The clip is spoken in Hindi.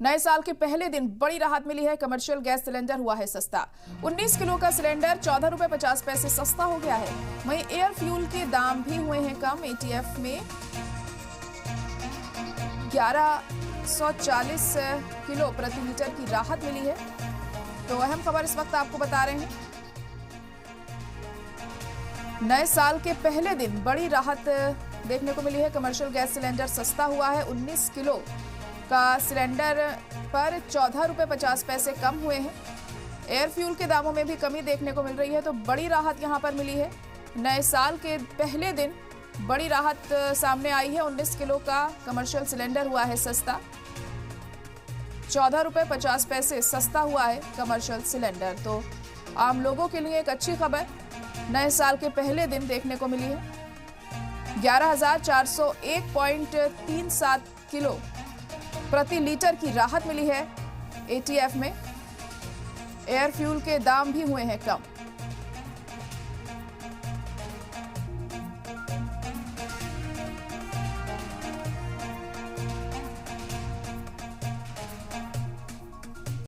नए साल के पहले दिन बड़ी राहत मिली है। कमर्शियल गैस सिलेंडर हुआ है सस्ता। 19 किलो का सिलेंडर 14 रुपए 50 पैसे सस्ता हो गया है। वहीं एयर फ्यूल के दाम भी हुए हैं कम। एटीएफ में 1140 किलो प्रति लीटर की राहत मिली है। तो अहम खबर इस वक्त आपको बता रहे हैं। नए साल के पहले दिन बड़ी राहत देखने को मिली है। कमर्शियल गैस सिलेंडर सस्ता हुआ है। 19 किलो का सिलेंडर पर 14 रुपए 50 पैसे कम हुए हैं। एयर फ्यूल के दामों में भी कमी देखने को मिल रही है। तो बड़ी राहत यहां पर मिली है। नए साल के पहले दिन बड़ी राहत सामने आई है। 19 किलो का कमर्शियल सिलेंडर हुआ है सस्ता। 14 रुपए 50 पैसे सस्ता हुआ है कमर्शियल सिलेंडर। तो आम लोगों के लिए एक अच्छी खबर नए साल के पहले दिन देखने को मिली है। 11,401.37 किलो प्रति लीटर की राहत मिली है। एटीएफ में एयर फ्यूल के दाम भी हुए हैं कम।